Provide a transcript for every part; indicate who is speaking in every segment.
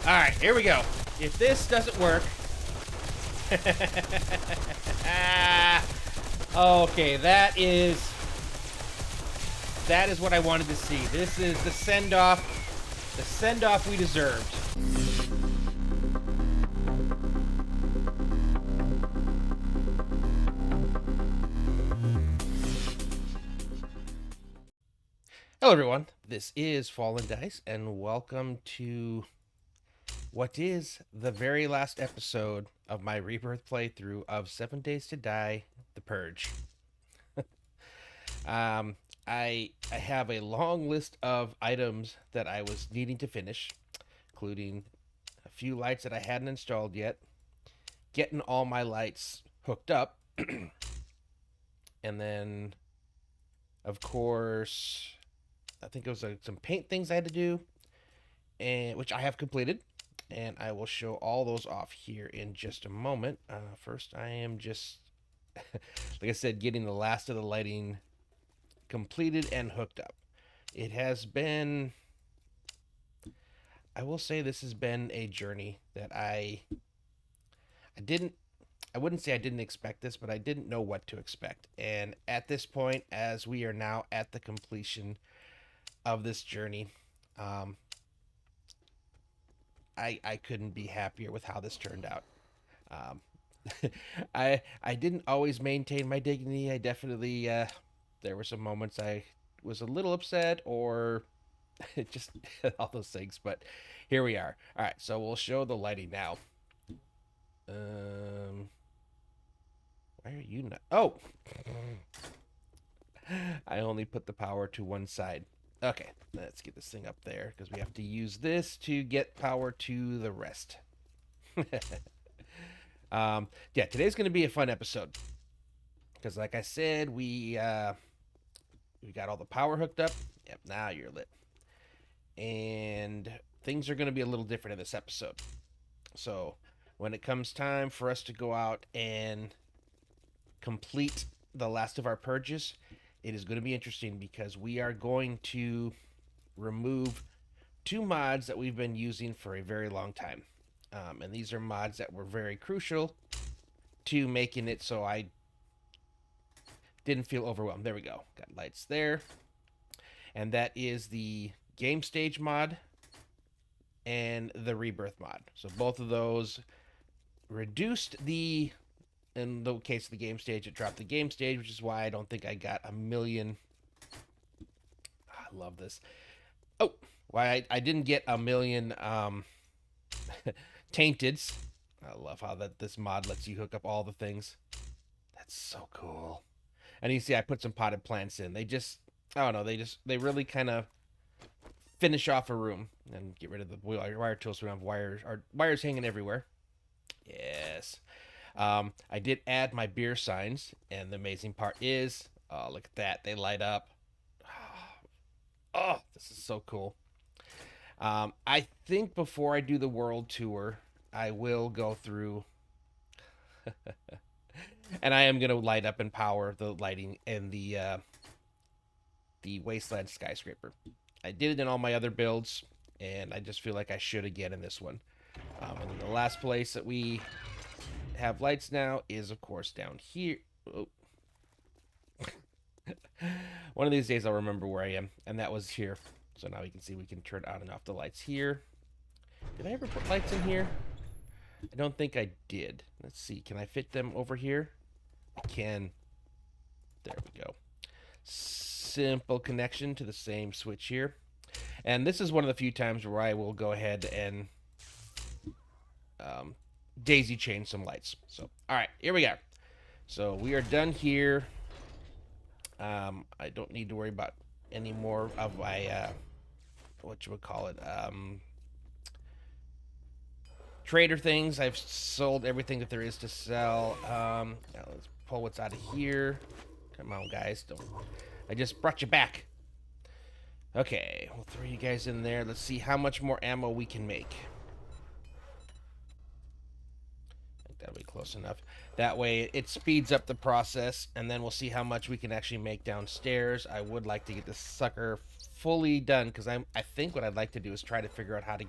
Speaker 1: Alright, here we go. If this doesn't work... okay, that is what I wanted to see. This is the send-off we deserved. Hello everyone, this is Fallen Dice, and welcome to what is the very last episode of my Rebirth playthrough of 7 Days to Die, the Purge. I have a long list of items that I was needing to finish, including a few lights that I hadn't installed yet, getting all my lights hooked up, and then, of course, I think it was some paint things I had to do, and which I have completed, and I will show all those off here in just a moment. First, I am just, like I said, getting the last of the lighting completed and hooked up. It has been, I will say this has been a journey that I wouldn't say I didn't expect this, but I didn't know what to expect. And at this point, as we are now at the completion of this journey, I couldn't be happier with how this turned out. I didn't always maintain my dignity. I definitely there were some moments I was a little upset, or just all those things, but here we are. All right, so we'll show the lighting now. Why are you not? Oh, I only put the power to one side. Okay, let's get this thing up there, because we have to use this to get power to the rest. Yeah, today's going to be a fun episode, because like I said, we got all the power hooked up. Yep, now you're lit. And things are going to be a little different in this episode. So when it comes time for us to go out and complete the last of our purges, it is going to be interesting, because we are going to remove 2 mods that we've been using for a very long time. And these are mods that were very crucial to making it so I didn't feel overwhelmed. There we go. Got lights there. And that is the game stage mod and the Rebirth mod. So both of those reduced the... In the case of the game stage, it dropped the game stage, which is why I don't think I got a million... I love this. Oh, why I didn't get a million tainteds. I love how this mod lets you hook up all the things. That's so cool. And you see I put some potted plants in. They just, I don't know, they really kind of finish off a room and get rid of the wire tools so we don't have wires hanging everywhere. Yes. I did add my beer signs, and the amazing part is, oh, look at that. They light up. Oh, this is so cool. I think before I do the world tour, I will go through, and I am going to light up and power the lighting in the Wasteland Skyscraper. I did it in all my other builds, and I just feel like I should again in this one. And then the last place that we have lights now is, of course, down here. Oh. One of these days I'll remember where I am, and that was here. So now you can see we can turn on and off the lights here. Did I ever put lights in here? I don't think I did. Let's see, can I fit them over here? I can. There we go. Simple connection to the same switch here. And this is one of the few times where I will go ahead and daisy chain some lights. So, all right, here we go. So we are done here. I don't need to worry about any more of my what you would call it, trader things. I've sold everything that there is to sell. Now let's pull what's out of here. Come on, guys, don't. I just brought you back. Okay, we'll throw you guys in there. Let's see how much more ammo we can make. That'll be close enough. That way it speeds up the process, and then we'll see how much we can actually make downstairs. I would like to get this sucker fully done, because I think what I'd like to do is try to figure out how to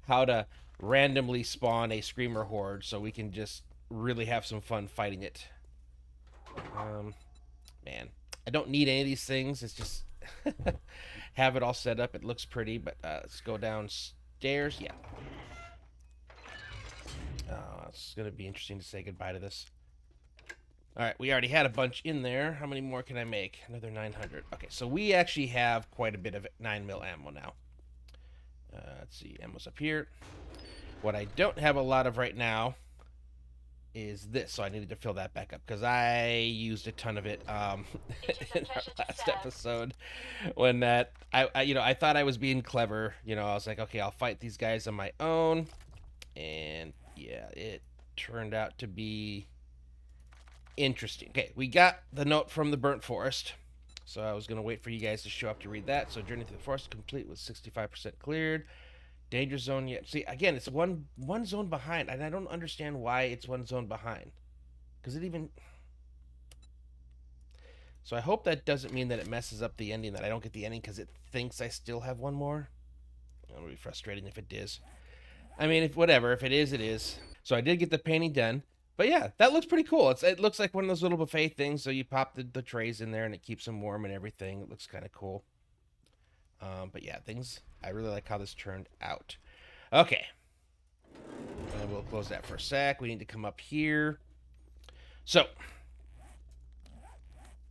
Speaker 1: how to randomly spawn a screamer horde so we can just really have some fun fighting it. Man, I don't need any of these things. It's just have it all set up. It looks pretty, but let's go downstairs. Yeah. It's going to be interesting to say goodbye to this. All right, we already had a bunch in there. How many more can I make? Another 900. Okay, so we actually have quite a bit of 9mm ammo now. Let's see, ammo's up here. What I don't have a lot of right now is this, so I needed to fill that back up because I used a ton of it in our last episode. When I thought I was being clever. I was like, okay, I'll fight these guys on my own, and yeah, it turned out to be interesting. Okay, we got the note from the burnt forest, so I was gonna wait for you guys to show up to read that. So journey through the forest complete with 65% cleared. Danger zone yet. See, again, it's one zone behind, and I don't understand why it's one zone behind. Because it even... So I hope that doesn't mean that it messes up the ending, that I don't get the ending because it thinks I still have one more. That would be frustrating if it is. I mean, if it is, it is. So I did get the painting done. But yeah, that looks pretty cool. It looks like one of those little buffet things, so you pop the trays in there and it keeps them warm and everything. It looks kind of cool. But yeah, I really like how this turned out. Okay. And we'll close that for a sec. We need to come up here. So,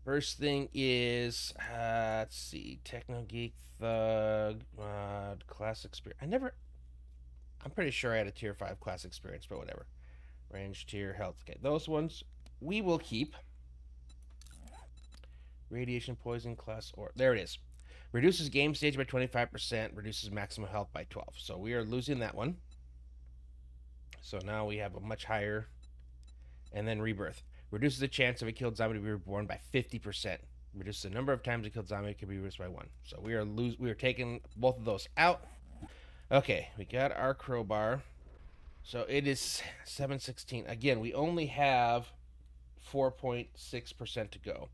Speaker 1: first thing is, let's see, Techno Geek, Thug, Class Experience. I'm pretty sure I had a Tier 5 Class Experience, but whatever. Range, Tier, Health. Okay, those ones we will keep. Radiation, Poison, Class, or there it is. Reduces game stage by 25%, reduces maximum health by 12. So we are losing that one. So now we have a much higher. And then Rebirth. Reduces the chance of a killed zombie to be reborn by 50%. Reduces the number of times a killed zombie can be reduced by 1. So we are taking both of those out. Okay, we got our crowbar. So it is 716. Again, we only have 4.6% to go.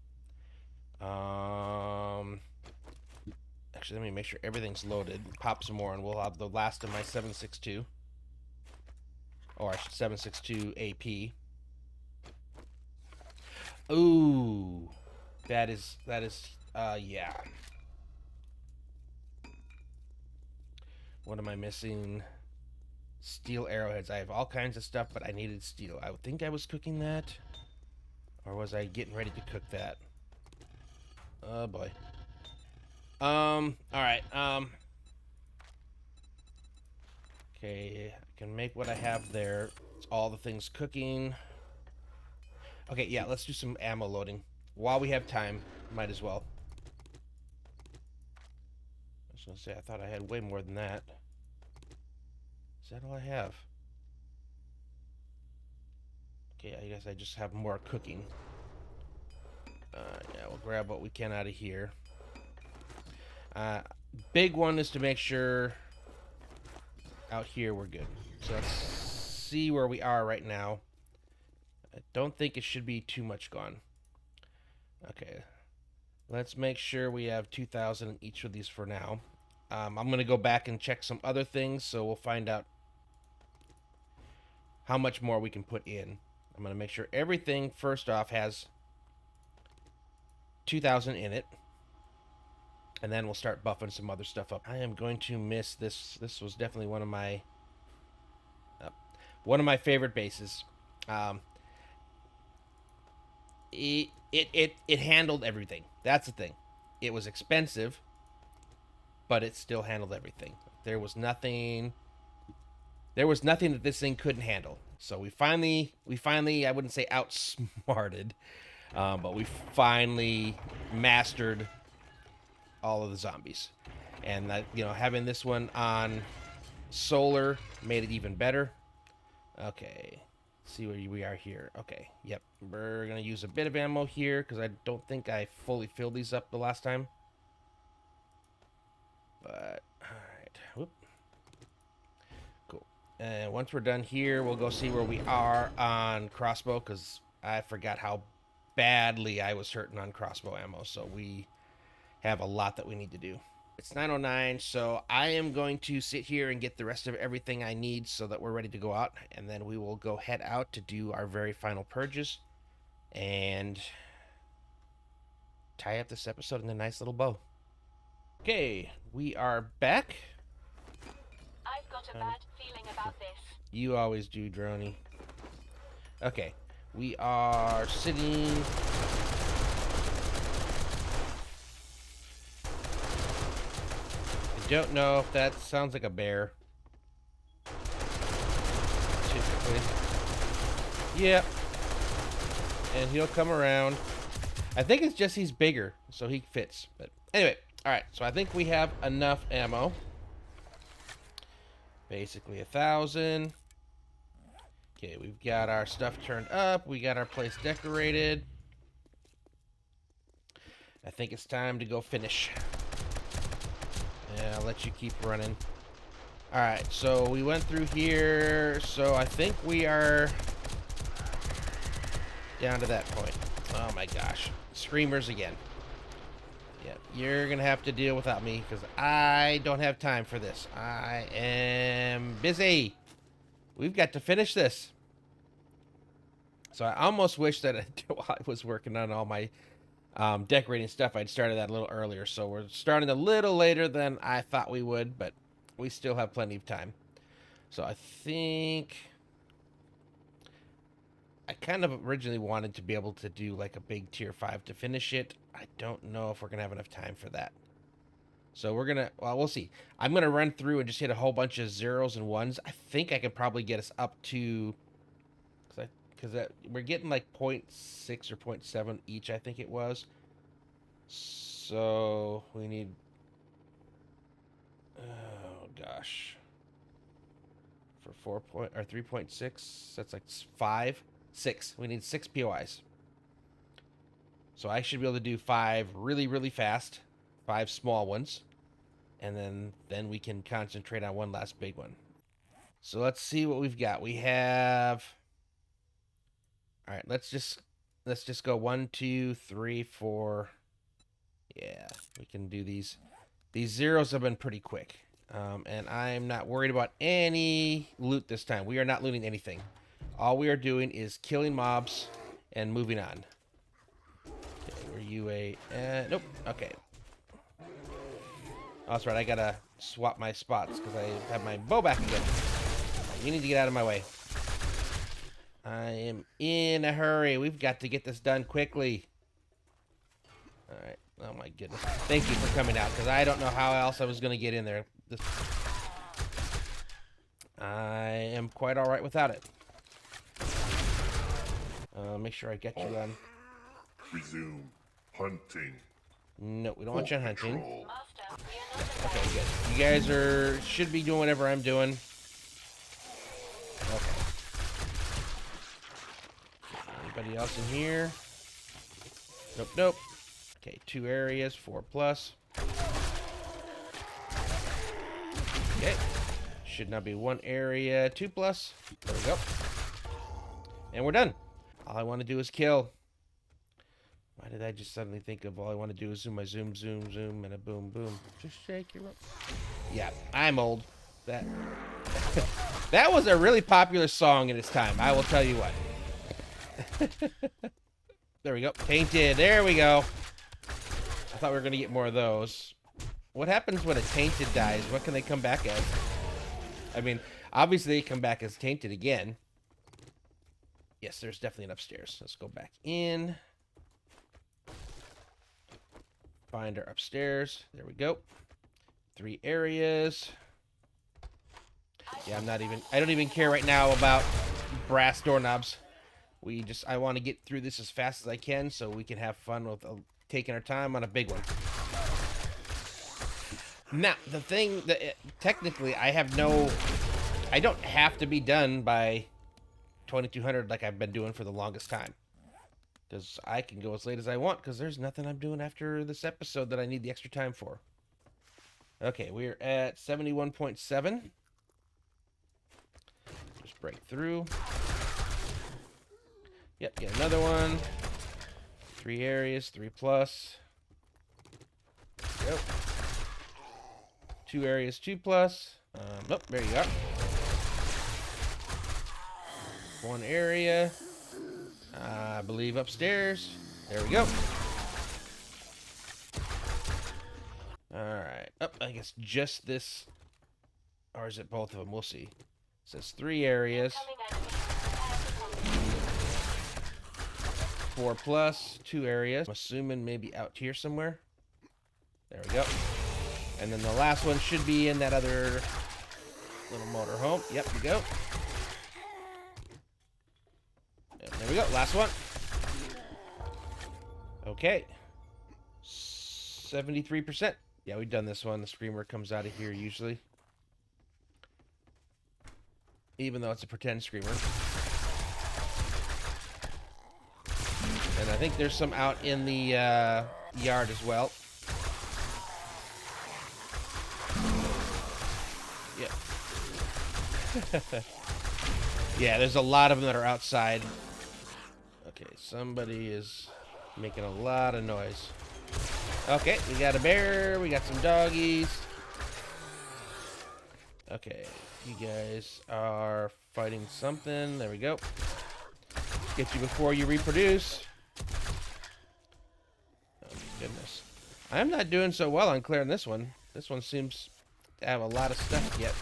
Speaker 1: Actually, let me make sure everything's loaded. Pop some more, and we'll have the last of my 762. Or I should 762 AP. Ooh, that is, yeah. What am I missing? Steel arrowheads. I have all kinds of stuff, but I needed steel. I would think I was cooking that. Or was I getting ready to cook that? Oh, boy. Alright, okay, I can make what I have there. It's all the things cooking. Okay, yeah, let's do some ammo loading. While we have time, might as well. I was gonna say, I thought I had way more than that. Is that all I have? Okay, I guess I just have more cooking. Yeah, we'll grab what we can out of here. Big one is to make sure out here we're good. So let's see where we are right now. I don't think it should be too much gone. Okay. Let's make sure we have 2,000 in each of these for now. I'm going to go back and check some other things, so we'll find out how much more we can put in. I'm going to make sure everything, first off, has 2,000 in it. And then we'll start buffing some other stuff up. I am going to miss this. This was definitely one of my favorite bases. It handled everything. That's the thing. It was expensive, but it still handled everything. There was nothing that this thing couldn't handle. So we finally, I wouldn't say outsmarted, but we finally mastered all of the zombies. And that, having this one on solar made it even better. Okay, let's see where we are here. Okay, yep, we're gonna use a bit of ammo here because I don't think I fully filled these up the last time. But all right, whoop, cool. And once we're done here, we'll go see where we are on crossbow because I forgot how badly I was hurting on crossbow ammo. So we have a lot that we need to do. It's 9:09, so I am going to sit here and get the rest of everything I need so that we're ready to go out, and then we will go head out to do our very final purges and tie up this episode in a nice little bow. Okay, we are back.
Speaker 2: I've got a bad feeling about this.
Speaker 1: You always do, Droney. Okay, we are sitting. I don't know if that sounds like a bear. Typically. Yep. And he'll come around. I think it's just he's bigger, so he fits. But anyway, alright, so I think we have enough ammo. Basically 1,000. Okay, we've got our stuff turned up. We got our place decorated. I think it's time to go finish. Yeah, I'll let you keep running. Alright, so we went through here. So I think we are down to that point. Oh my gosh. Screamers again. Yep, you're gonna have to deal without me because I don't have time for this. I am busy. We've got to finish this. So I almost wish that while I was working on all my decorating stuff, I'd started that a little earlier. So we're starting a little later than I thought we would, but we still have plenty of time. So I think I kind of originally wanted to be able to do like a big tier 5 to finish it. I don't know if we're going to have enough time for that. So we're going to, well, we'll see. I'm going to run through and just hit a whole bunch of zeros and ones. I think I could probably get us up to, because we're getting like 0.6 or 0.7 each, I think it was. So we need, oh gosh, for 3.6, that's like 6. We need 6 POIs. So I should be able to do 5 really, really fast, 5 small ones, and then we can concentrate on one last big one. So let's see what we've got. We have, all right, let's just go 1, 2, 3, 4. Yeah, we can do these. These zeros have been pretty quick, and I'm not worried about any loot this time. We are not looting anything. All we are doing is killing mobs and moving on. Okay, were you a... nope. Okay. Oh, that's right. I gotta swap my spots because I have my bow back again. You need to get out of my way. I am in a hurry. We've got to get this done quickly. All right. Oh, my goodness. Thank you for coming out because I don't know how else I was going to get in there. I am quite all right without it. Make sure I get you on.
Speaker 3: Resume hunting.
Speaker 1: No, we don't want you hunting.
Speaker 2: Master, we are not
Speaker 1: Okay, good. You guys should be doing whatever I'm doing. Okay. Anybody else in here? Nope, nope. Okay, 2 areas, 4 plus. Okay. Should now be 1 area, 2 plus. There we go. And we're done. All I want to do is kill. Why did I just suddenly think of all I want to do is zoom my zoom, and a boom, boom. Just shake your rope. Yeah, I'm old. That was a really popular song in its time, I will tell you what. There we go. Tainted. There we go. I thought we were going to get more of those. What happens when a tainted dies? What can they come back as? I mean, obviously they come back as tainted again. Yes, there's definitely an upstairs. Let's go back in. Find our upstairs. There we go. 3 areas. Yeah, I don't even care right now about brass doorknobs. I want to get through this as fast as I can so we can have fun with taking our time on a big one. Now, the thing that technically I don't have to be done by 2200 like I've been doing for the longest time. Because I can go as late as I want because there's nothing I'm doing after this episode that I need the extra time for. Okay, we're at 71.7. Just break through. Yep, get another one. 3 areas, 3 plus. Yep. 2 areas, 2 plus. Nope, there you are. 1 area. I believe upstairs. There we go. Alright. Oh, I guess just this. Or is it both of them? We'll see. It says 3 areas. 4 plus, 2 areas. I'm assuming maybe out here somewhere. There we go. And then the last one should be in that other little motorhome. Yep, you go. Yep, there we go. Last one. Okay. 73%. Yeah, we've done this one. The screamer comes out of here usually. Even though it's a pretend screamer. And I think there's some out in the yard as well. Yep. Yeah, there's a lot of them that are outside. Okay, somebody is making a lot of noise. Okay, we got a bear, we got some doggies. Okay, you guys are fighting something. There we go. Get you before you reproduce. Oh, goodness. I'm not doing so well on clearing this one. This one seems to have a lot of stuff yet.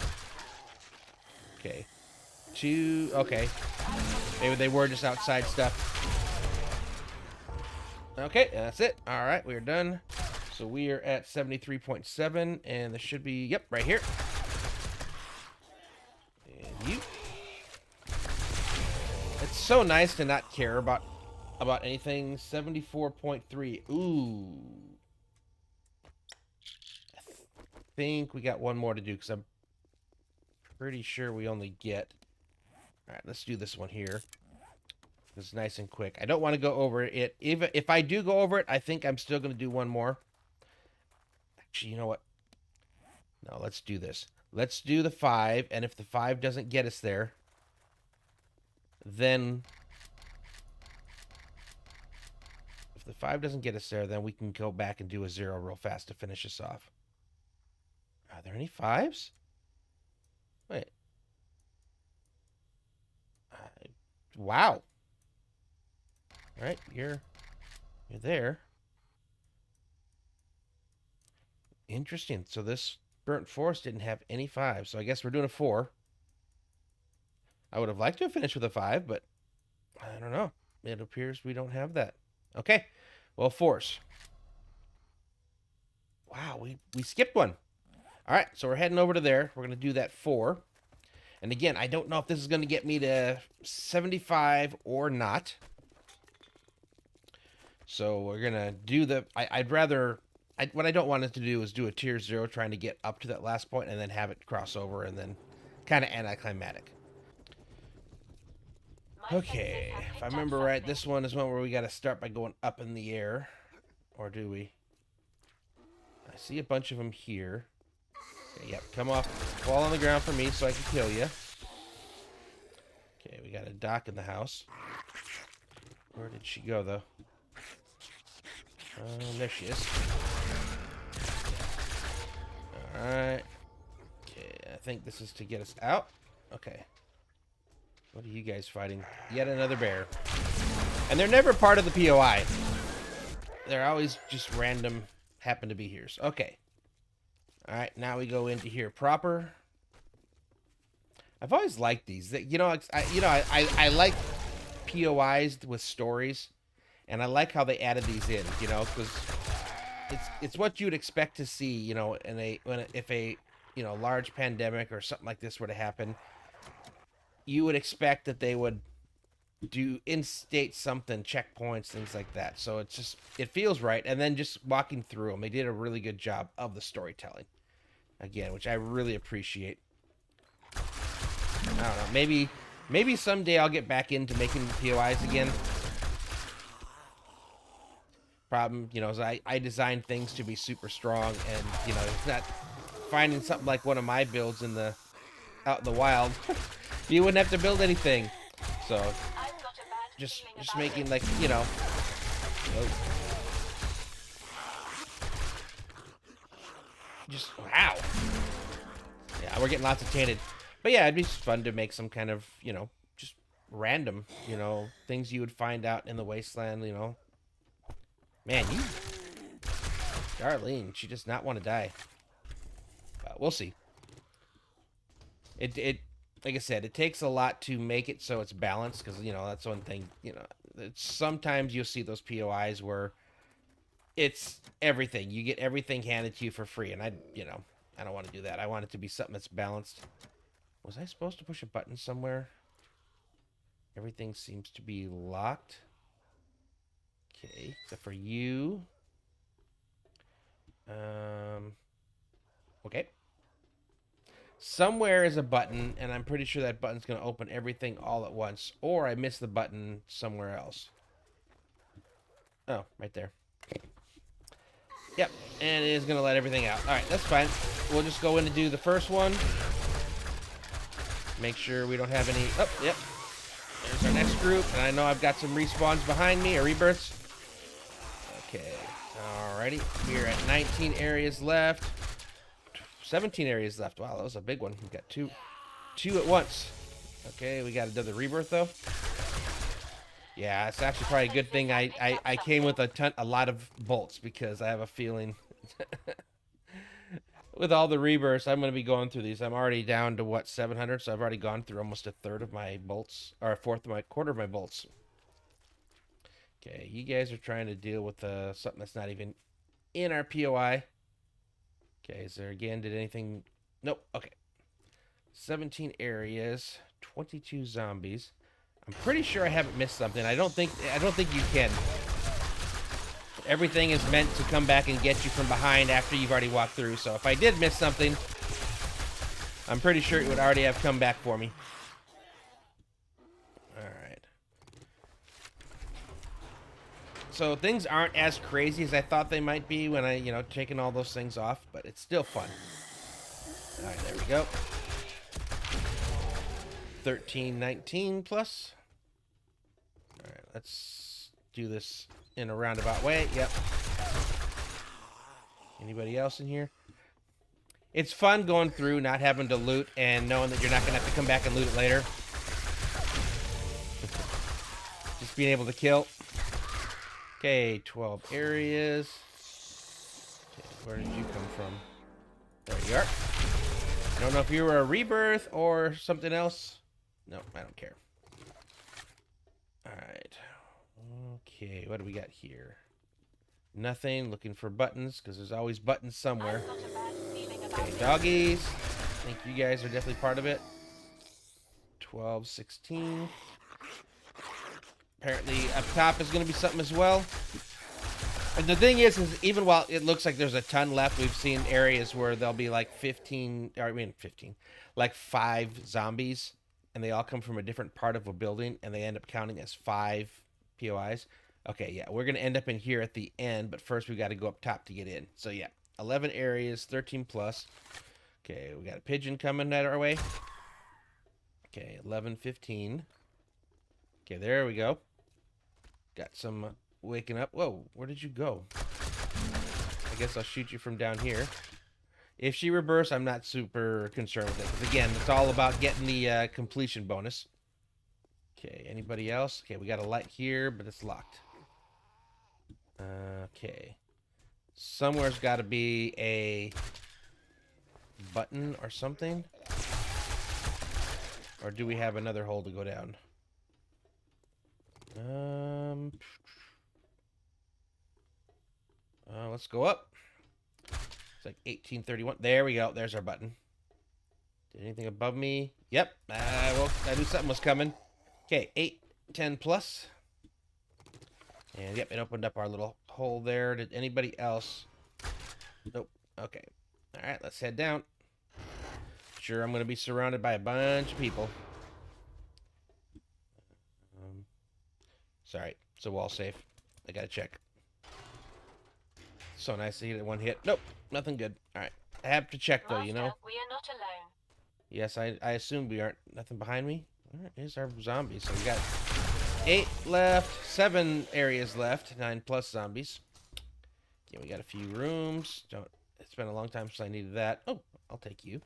Speaker 1: Okay. 2. Okay. Maybe they were just outside stuff. Okay, that's it. All right, we're done. So we are at 73.7, and this should be, yep, right here. And you. It's so nice to not care about anything. 74.3. Ooh. I think we got one more to do because I'm pretty sure we only get. All right, let's do this one here. It's nice and quick. I don't want to go over it. If I do go over it, I think I'm still going to do one more. Actually, you know what? No, let's do this. Let's do the 5, and if the 5 doesn't get us there, then if the 5 doesn't get us there, then we can go back and do a 0 real fast to finish us off. Are there any 5s? Wait. Wow. All right, you're there. Interesting. So this burnt forest didn't have any 5, so I guess we're doing a 4. I would have liked to have finished with a 5, but I don't know. It appears we don't have that. Okay. Well, 4s. Wow, we skipped one. All right, so we're heading over to there. We're going to do that 4. And again, I don't know if this is going to get me to 75 or not. So we're going to do the... what I don't want it to do is do a tier 0 trying to get up to that last point and then have it cross over and then kind of anticlimactic. Okay, if I remember right, this one is one where we got to start by going up in the air. Or do we? I see a bunch of them here. Okay, yep, come off. Fall on the ground for me so I can kill you. Okay, we got a dock in the house. Where did she go, though? There she is. Alright. Okay, I think this is to get us out. Okay. What are you guys fighting? Yet another bear. And they're never part of the POI. They're always just random, happen to be here. So, okay. Alright, now we go into here proper. I've always liked these. I like POIs with stories. And I like how they added these in, because it's what you'd expect to see, if a large pandemic or something like this were to happen. You would expect that they would instate something, checkpoints, things like that. So it feels right. And then just walking through them, they did a really good job of the storytelling, again, which I really appreciate. I don't know, maybe someday I'll get back into making POIs again. Problem, is I design things to be super strong, and it's not finding something like one of my builds out in the wild. You wouldn't have to build anything, so just making just wow. we're getting lots of tainted. But yeah, it'd be fun to make some kind of, you know, just random, you know, things you would find out in the wasteland, you know. Man, you... Darlene, she does not want to die. We'll see. It like I said, it takes a lot to make it so it's balanced, because, you know, that's one thing, you know, sometimes you'll see those POIs where it's everything. You get everything handed to you for free, and I don't want to do that. I want it to be something that's balanced. Was I supposed to push a button somewhere? Everything seems to be locked. Okay, except for you. Okay. Somewhere is a button, and I'm pretty sure that button's going to open everything all at once. Or I missed the button somewhere else. Oh, right there. Yep, and it is going to let everything out. Alright, that's fine. We'll just go in and do the first one. Make sure we don't have any... Oh, yep. There's our next group, and I know I've got some respawns behind me, or rebirths. Okay. Alrighty. We're at 19 areas left. 17 areas left. Wow, that was a big one. We got two at once. Okay, we got another rebirth though. Yeah, it's actually probably a good thing I came with a lot of bolts, because I have a feeling with all the rebirths I'm going to be going through these. I'm already down to what, 700, so I've already gone through almost a third of my bolts, or quarter of my bolts. Okay, you guys are trying to deal with something that's not even in our POI. Okay, is there again, did anything... Nope, okay. 17 areas, 22 zombies. I'm pretty sure I haven't missed something. I don't think you can. Everything is meant to come back and get you from behind after you've already walked through. So if I did miss something, I'm pretty sure it would already have come back for me. Alright. So things aren't as crazy as I thought they might be when I, you know, taking all those things off, but it's still fun. Alright, there we go. 1319 plus. Alright, let's do this in a roundabout way. Yep. Anybody else in here? It's fun going through, not having to loot, and knowing that you're not going to have to come back and loot it later. Just being able to kill. Okay, 12 areas. Okay, where did you come from? There you are. I don't know if you were a rebirth or something else. No, I don't care. Alright. Okay, what do we got here? Nothing. Looking for buttons, because there's always buttons somewhere. Okay, doggies. I think you guys are definitely part of it. 12, 16. Apparently up top is going to be something as well. And the thing is even while it looks like there's a ton left, we've seen areas where there'll be like 15, like 5 zombies, and they all come from a different part of a building, and they end up counting as 5 POIs. Okay, yeah, we're going to end up in here at the end, but first we got to go up top to get in. So yeah, 11 areas, 13 plus. Okay, we got a pigeon coming at our way. Okay, 11, 15. Okay, there we go. Got some waking up. Whoa, where did you go? I guess I'll shoot you from down here. If she rebirths, I'm not super concerned with it, because again, it's all about getting the completion bonus. Okay, anybody else? Okay, we got a light here, but it's locked. Okay. Somewhere's got to be a button or something. Or do we have another hole to go down? Let's go up. It's like 1831. There we go. There's our button. Did anything above me? Yep. Well, I knew something was coming. Okay, 8, 10 plus. And yep, it opened up our little hole there. Did anybody else? Nope. Okay. All right, let's head down. Sure, I'm going to be surrounded by a bunch of people. Sorry, it's a wall safe. I got to check. So nice to get one hit. Nope, nothing good. All right. I have to check, though, you know.
Speaker 2: We are not alone.
Speaker 1: Yes, I assume we aren't. Nothing behind me? All right, here's our zombies. So we got 8 left, 7 areas left, 9 plus zombies. Yeah, we got a few rooms. It's been a long time since I needed that. Oh, I'll take you.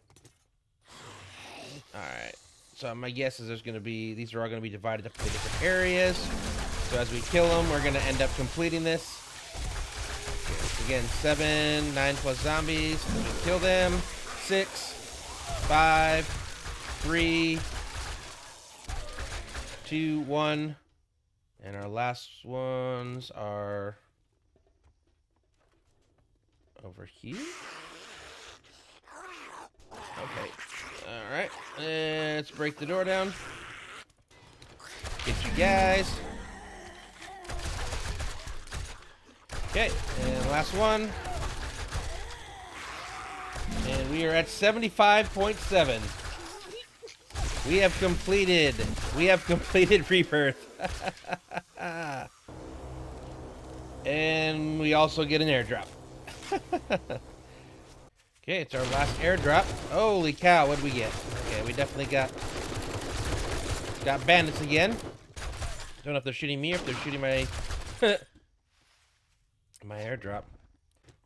Speaker 1: Alright. So my guess is there's going to be... These are all going to be divided up into different areas. So as we kill them, we're going to end up completing this. Okay, so again, 7, 9 plus zombies. We kill them. 6, 5, 3, 2, 1. And our last ones are... over here? Okay. Alright. Let's break the door down. Get you guys. Okay. And last one. And we are at 75.7. We have completed Rebirth. And we also get an airdrop. Okay, it's our last airdrop. Holy cow, what did we get? Okay, we definitely got bandits again. Don't know if they're shooting me or if they're shooting my my airdrop.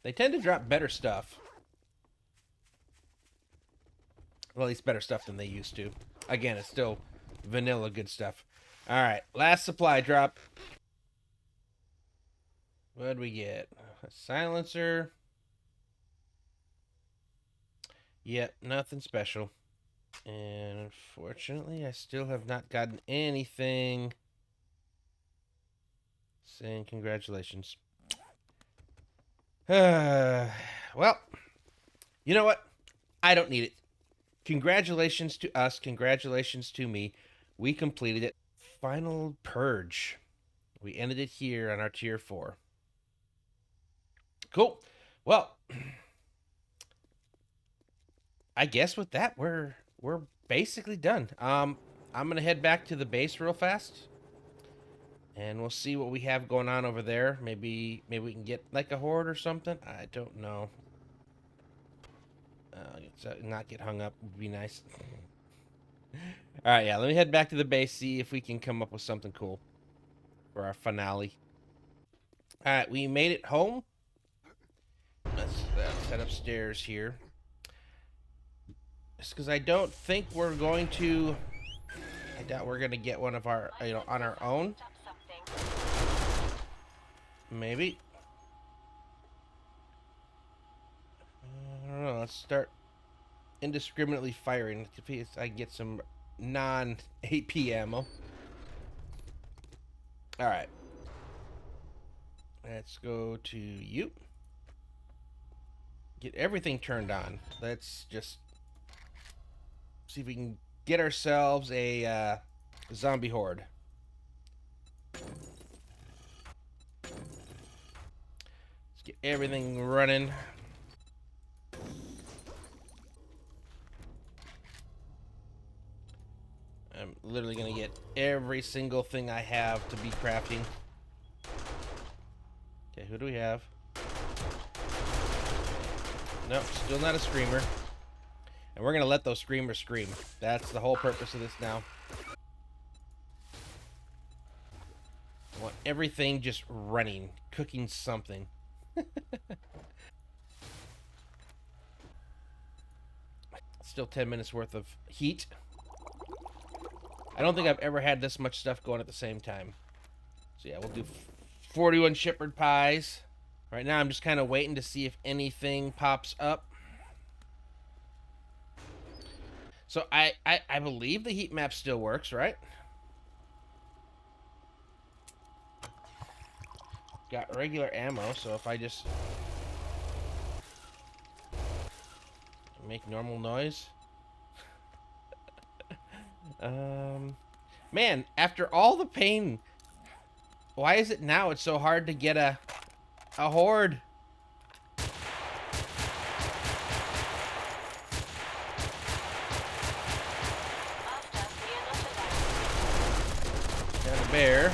Speaker 1: They tend to drop better stuff. Well, at least better stuff than they used to. Again, it's still vanilla good stuff. Alright, last supply drop. What did we get? A silencer. Yep, nothing special. And unfortunately, I still have not gotten anything saying congratulations. Well, you know what? I don't need it. Congratulations to us. Congratulations to me. We completed it. Final Purge. We ended it here on our tier 4. Cool. Well, I guess with that we're basically done. I'm gonna head back to the base real fast, and we'll see what we have going on over there. Maybe we can get like a horde or something. I don't know. Not get hung up would be nice. All right, yeah. Let me head back to the base, see if we can come up with something cool for our finale. All right, we made it home. Let's head upstairs here. Just because I don't think we're going to... I doubt we're going to get one of our, on our own. Maybe. I don't know. Let's start indiscriminately firing. If I can get some non-AP ammo. Alright. Let's go to you. Get everything turned on. Let's just see if we can get ourselves a zombie horde. Let's get everything running. I'm literally going to get every single thing I have to be crafting. Okay, who do we have? Nope, still not a screamer. And we're going to let those screamers scream. That's the whole purpose of this now. I want everything just running, cooking something. Still 10 minutes worth of heat. I don't think I've ever had this much stuff going at the same time. So yeah, we'll do 41 shepherd pies. Right now I'm just kind of waiting to see if anything pops up. So I believe the heat map still works, right? Got regular ammo, so if I just make normal noise. Man, after all the pain, why is it now it's so hard to get a horde? Got a bear.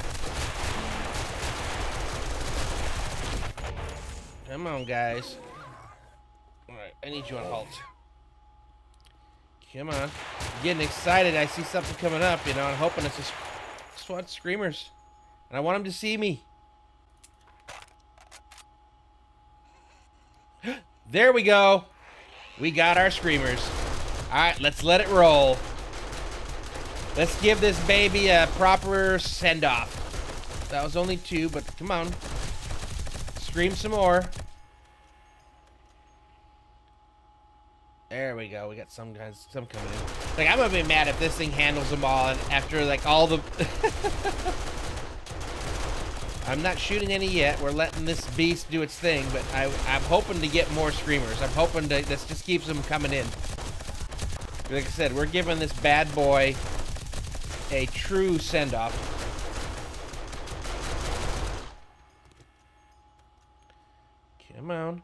Speaker 1: Come on, guys. Alright, I need you on halt. Come on. I'm getting excited. I see something coming up, you know. I'm hoping it's just SWAT screamers. And I want them to see me. There we go. We got our screamers. Alright, let's let it roll. Let's give this baby a proper send-off. That was only 2, but come on. Scream some more. There we go. We got some coming in. Like, I'm gonna be mad if this thing handles them all, and after like all the. I'm not shooting any yet. We're letting this beast do its thing, but I'm hoping to get more screamers. I'm hoping to. This just keeps them coming in. Like I said, we're giving this bad boy a true send-off. Come on.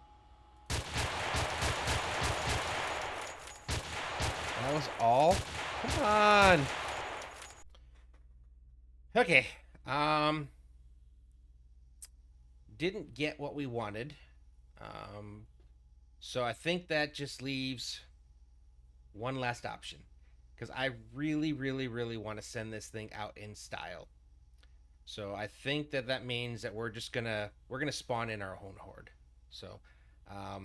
Speaker 1: That was all? Come on. Okay. Didn't get what we wanted. So I think that just leaves one last option. Because I really, really, really want to send this thing out in style. So I think that means that we're gonna spawn in our own horde. So I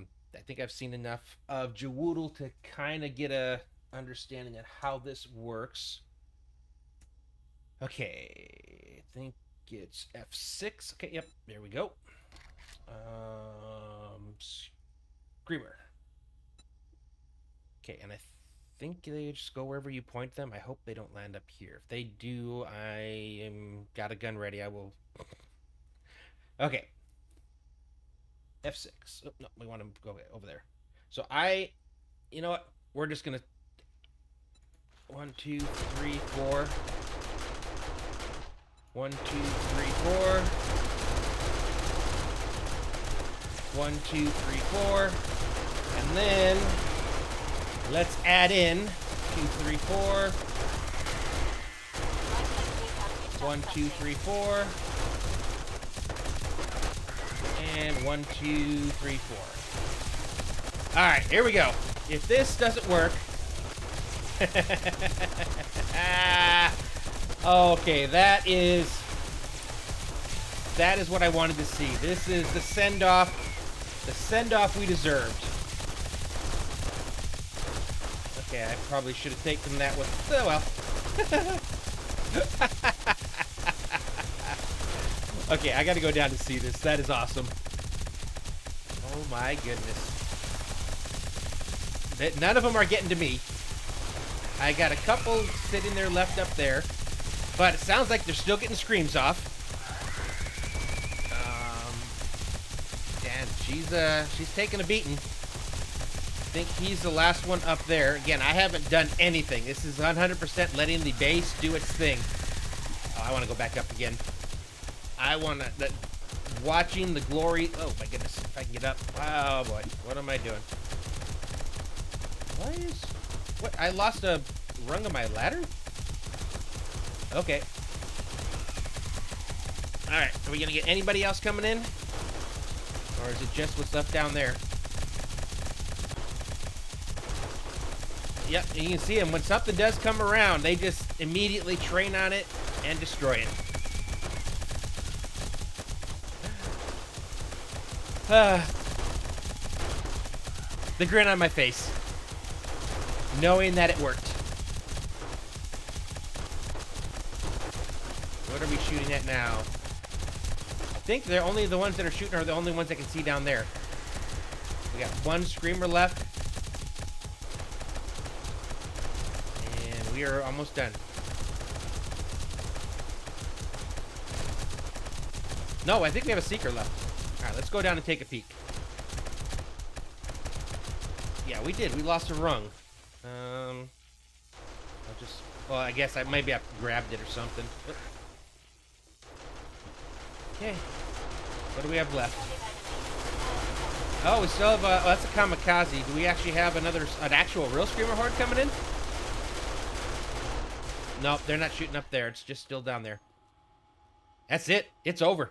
Speaker 1: think I've seen enough of Jawoodle to kind of get a understanding of how this works. Okay, I think it's F6. Okay, yep, there we go. Screamer. Okay, and I think they just go wherever you point them. I hope they don't land up here. If they do, I am got a gun ready. I will. Okay. F6. Oh, no, we want to go over there. So you know what? We're just gonna 1, 2, 3, 4. 1, 2, 3, 4. 1, 2, 3, 4. And then let's add in 2, 3, 4. 1, 2, 3, 4. And 1, 2, 3, 4. Alright, here we go. If this doesn't work. Okay, that is what I wanted to see. This is the send-off we deserved. Okay, I probably should have taken that with. Oh well. Okay, I gotta go down to see this. That is awesome. Oh my goodness. None of them are getting to me. I got a couple sitting there left up there. But it sounds like they're still getting screams off. And she's taking a beating. I think he's the last one up there. Again, I haven't done anything. This is 100% letting the base do its thing. Oh, I want to go back up again. I want to... Watching the glory... Oh, my goodness. If I can get up. Oh, boy. What am I doing? What? I lost a rung of my ladder? Okay. Alright. Are we going to get anybody else coming in? Or is it just what's left down there? Yep, you can see them. When something does come around, they just immediately train on it and destroy it. The grin on my face. Knowing that it worked. What are we shooting at now? I think they're only the ones that are shooting are the only ones I can see down there. We got one screamer left. And we are almost done. No, I think we have a seeker left. Alright, let's go down and take a peek. Yeah, we did. We lost a rung. Well, I guess maybe I grabbed it or something. Okay. What do we have left? Oh, we still have that's a kamikaze. Do we actually have an actual real screamer horde coming in? Nope, they're not shooting up there. It's just still down there. That's it. It's over.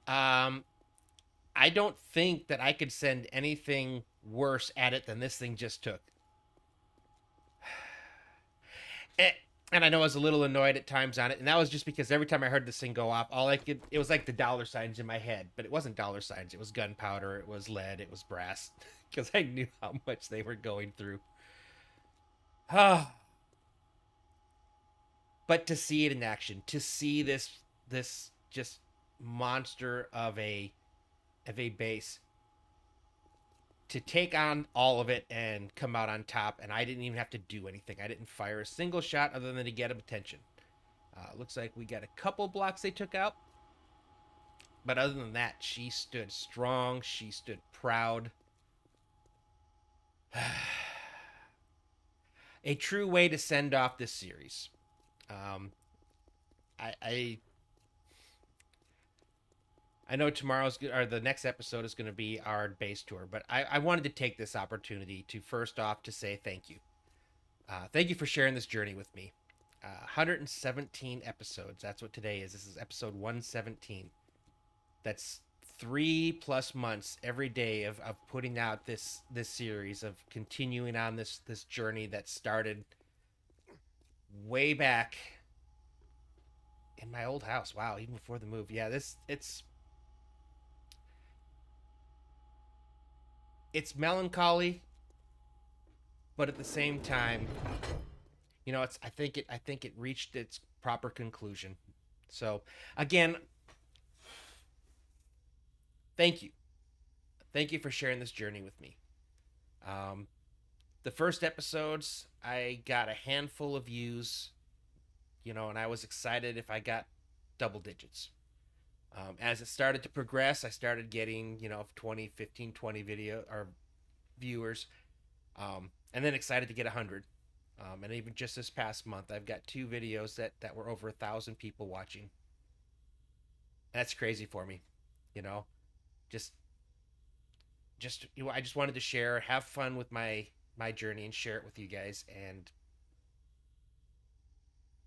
Speaker 1: I don't think that I could send anything worse at it than this thing just took. And I know I was a little annoyed at times on it, and that was just because every time I heard this thing go off, it was like the dollar signs in my head, but it wasn't dollar signs. It was gunpowder, it was lead, it was brass, because I knew how much they were going through. but to see it in action, to see this just monster of a base, to take on all of it and come out on top, and I didn't even have to do anything. I didn't fire a single shot other than to get attention. Looks like we got a couple blocks they took out, but other than that, she stood strong. She stood proud. A true way to send off this series. Um, I know tomorrow's or the next episode is going to be our base tour, but I wanted to take this opportunity to first off to say thank you. Thank you for sharing this journey with me. 117 episodes. That's what today is. This is episode 117. That's 3+ months every day of putting out this series, of continuing on this journey that started way back in my old house. Wow, even before the move. Yeah, it's melancholy, but at the same time, I think it reached its proper conclusion. So, again, thank you. Thank you for sharing this journey with me. The first episodes, I got a handful of views, and I was excited if I got double digits. As it started to progress, I started getting, 20, 15, 20 video or viewers, and then excited to get 100. And even just this past month, I've got 2 videos that were over 1,000 people watching. That's crazy for me, just I just wanted to share, have fun with my journey and share it with you guys. And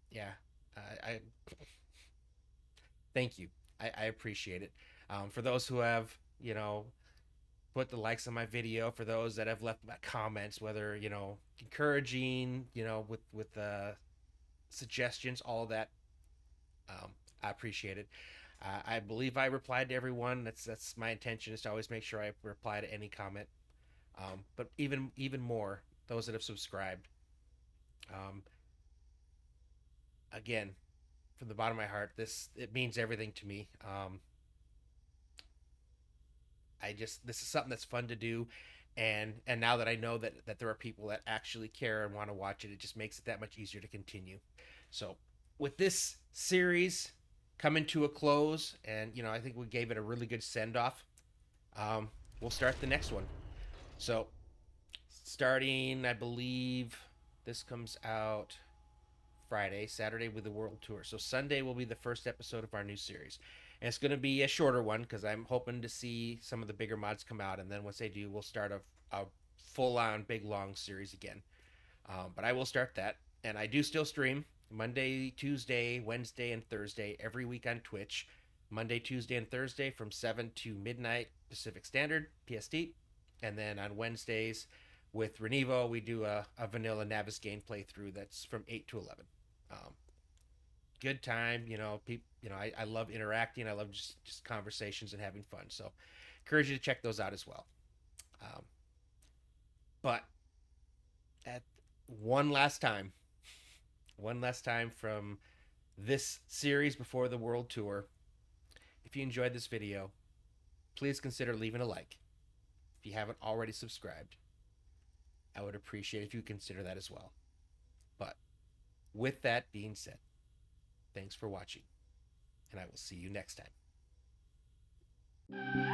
Speaker 1: yeah, I thank you. I appreciate it. For those who have, put the likes on my video, for those that have left comments, whether, encouraging, with suggestions, all of that, I appreciate it. I believe I replied to everyone. That's my intention, is to always make sure I reply to any comment. But even more, those that have subscribed. Again, from the bottom of my heart, it means everything to me. This is something that's fun to do, and now that I know that there are people that actually care and want to watch it, it just makes it that much easier to continue. So, with this series coming to a close, and I think we gave it a really good send off. We'll start the next one. So, starting, I believe this comes out Friday, Saturday with the world tour. So Sunday will be the first episode of our new series. And it's going to be a shorter one because I'm hoping to see some of the bigger mods come out. And then once they do, we'll start a full-on big, long series again. But I will start that. And I do still stream Monday, Tuesday, Wednesday, and Thursday every week on Twitch. Monday, Tuesday, and Thursday from 7 to midnight Pacific Standard, PST. And then on Wednesdays with Renivo, we do a vanilla Navis game playthrough that's from 8 to 11. Good time, I love interacting. I love just conversations and having fun. So encourage you to check those out as well. But at one last time from this series before the world tour, if you enjoyed this video, please consider leaving a like. If you haven't already subscribed, I would appreciate if you consider that as well. But with that being said, thanks for watching, and I will see you next time.